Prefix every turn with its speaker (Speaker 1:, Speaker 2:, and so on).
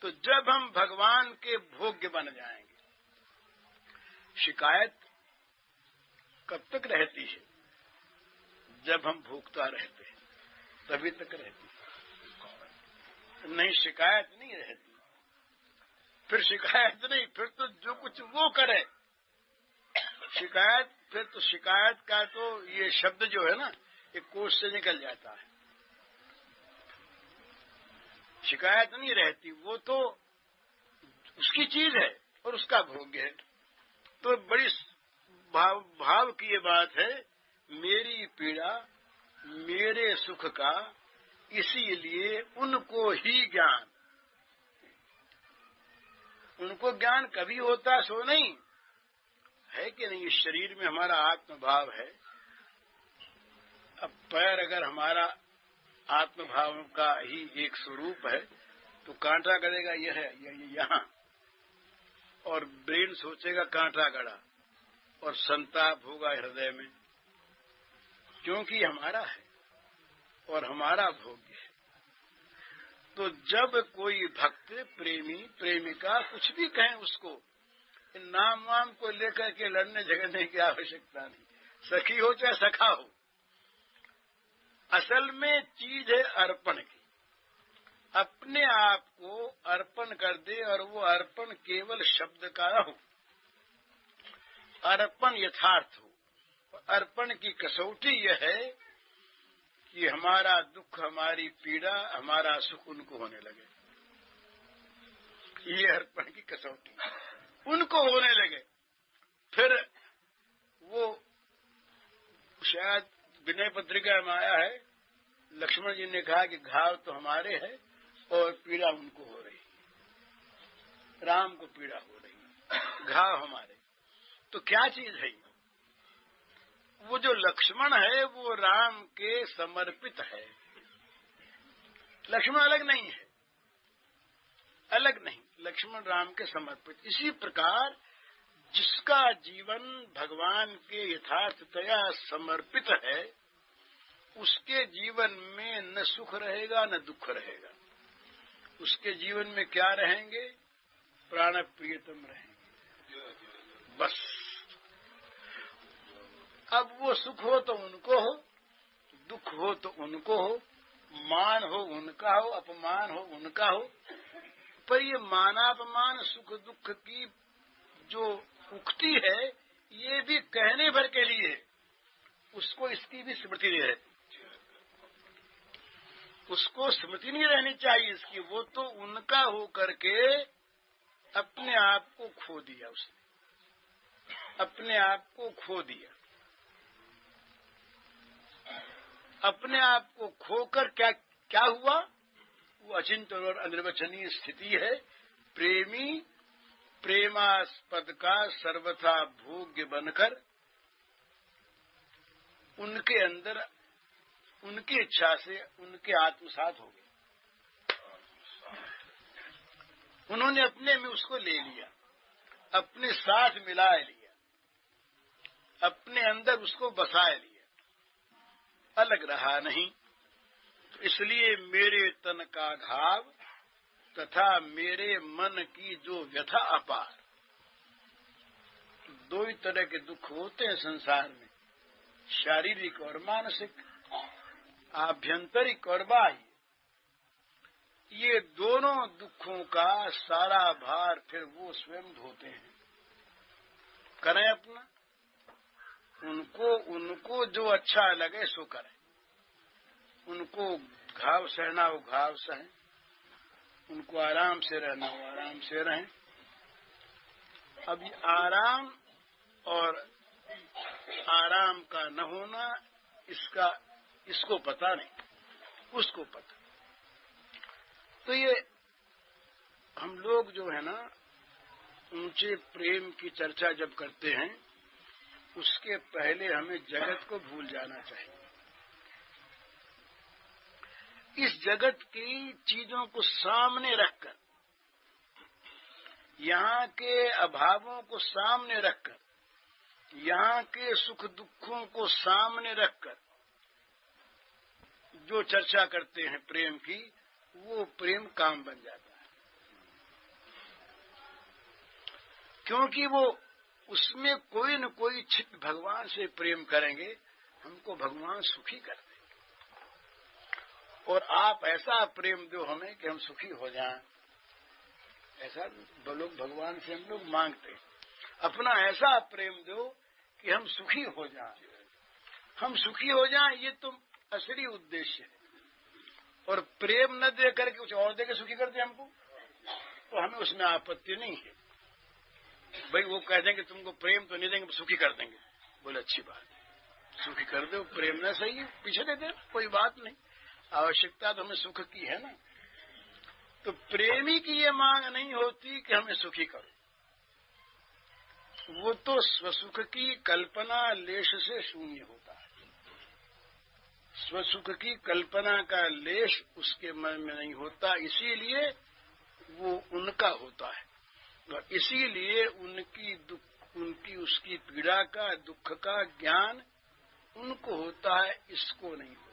Speaker 1: तो जब हम भगवान के भोग्य बन जाएंगे, शिकायत कब तक रहती है? जब हम भोगता रहते हैं तभी तक रहती है, नहीं शिकायत नहीं रहती। फिर शिकायत नहीं, फिर तो जो कुछ वो करे शिकायत। फिर तो शिकायत का तो ये शब्द जो है ना, ये कोष से निकल जाता है। शिकायत नहीं रहती, वो तो उसकी चीज है और उसका भोग्य है। तो बड़ी भाव की ये बात है, मेरी पीड़ा मेरे सुख का, इसीलिए उनको ही ज्ञान। उनको ज्ञान कभी होता सो नहीं है कि नहीं। इस शरीर में हमारा आत्मभाव है। अब पैर अगर हमारा आत्मभाव का ही एक स्वरूप है तो कांटा गड़ेगा यह है यहाँ, और ब्रेन सोचेगा कांटा गड़ा, और संताप होगा हृदय में, क्योंकि हमारा है और हमारा भोग्य है। तो जब कोई भक्त, प्रेमी, प्रेमिका कुछ भी कहें उसको, इन नाम वाम को लेकर के लड़ने झगड़ने की आवश्यकता नहीं। सखी हो चाहे सखा हो, असल में चीज है अर्पण की। अपने आप को अर्पण कर दे, और वो अर्पण केवल शब्द का न हो, अर्पण यथार्थ हो। अर्पण की कसौटी यह है कि हमारा दुख, हमारी पीड़ा, हमारा सुख उनको होने लगे। ये अर्पण की कसौटी उनको होने लगे। फिर वो शायद विनय पत्रिका में आया है, लक्ष्मण जी ने कहा कि घाव तो हमारे है और पीड़ा उनको हो रही, राम को पीड़ा हो रही, घाव हमारे। तो क्या चीज है? वो जो लक्ष्मण है वो राम के समर्पित है। लक्ष्मण अलग नहीं है, अलग नहीं, लक्ष्मण राम के समर्पित। इसी प्रकार जिसका जीवन भगवान के यथार्थतया समर्पित है, उसके जीवन में न सुख रहेगा न दुख रहेगा। उसके जीवन में क्या रहेंगे? प्राण प्रियतम रहेंगे, बस। अब वो सुख हो तो उनको हो, दुख हो तो उनको हो, मान हो उनका हो, अपमान हो उनका हो। पर ये मानापमान, सुख दुख की जो उक्ति है, ये भी कहने भर के लिए, उसको इसकी भी स्मृति नहीं रहती। उसको स्मृति नहीं रहनी चाहिए इसकी। वो तो उनका हो करके अपने आप को खो दिया उसने, अपने आप को खो दिया। अपने आप को खोकर क्या क्या हुआ? वो अचिंतन और अनिर्वचनीय स्थिति है। प्रेमी प्रेमास्पद का सर्वथा भोग्य बनकर उनके अंदर, उनकी इच्छा से उनके आत्मसात हो गए। उन्होंने अपने में उसको ले लिया, अपने साथ मिला लिया, अपने अंदर उसको बसा लिया, अलग रहा नहीं। तो इसलिए मेरे तन का घाव तथा मेरे मन की जो व्यथा अपार। दो ही तरह के दुख होते हैं संसार में, शारीरिक और मानसिक, आभ्यंतरिक और बाह्य। ये दोनों दुखों का सारा भार फिर वो स्वयं ढोते हैं। करें अपना, उनको जो अच्छा लगे सो करें। उनको घाव सहना हो घाव सहें, उनको आराम से रहना हो आराम से रहें। अब आराम और आराम का न होना, इसको पता नहीं, उसको पता। तो ये हम लोग जो है ना, ऊंचे प्रेम की चर्चा जब करते हैं, उसके पहले हमें जगत को भूल जाना चाहिए। इस जगत की चीजों को सामने रखकर, यहाँ के अभावों को सामने रखकर, यहाँ के सुख दुखों को सामने रखकर जो चर्चा करते हैं प्रेम की, वो प्रेम काम बन जाता है। क्योंकि वो उसमें कोई न कोई छिप भगवान से प्रेम करेंगे, हमको भगवान सुखी कर देंगे। और आप ऐसा प्रेम दो हमें कि हम सुखी हो जाएं, ऐसा लोग भगवान से हम लोग मांगते हैं। अपना ऐसा प्रेम दो कि हम सुखी हो जाएं। हम सुखी हो जाएं, ये तो असली उद्देश्य है। और प्रेम न दे करके कुछ और दे के सुखी कर दे हमको, तो हमें उसमें आपत्ति नहीं है। भाई वो कह देंगे तुमको प्रेम तो नहीं देंगे, सुखी कर देंगे, बोले अच्छी बात है, सुखी कर दो, प्रेम न सही है, पीछे दे दे, कोई बात नहीं, आवश्यकता तो हमें सुख की है ना। तो प्रेमी की ये मांग नहीं होती कि हमें सुखी करो, वो तो स्वसुख की कल्पना लेश से शून्य होता है। स्वसुख की कल्पना का लेश उसके मन में नहीं होता, इसीलिए वो उनका होता है। तो इसीलिए उनकी उसकी पीड़ा का, दुख का ज्ञान उनको होता है, इसको नहीं होता।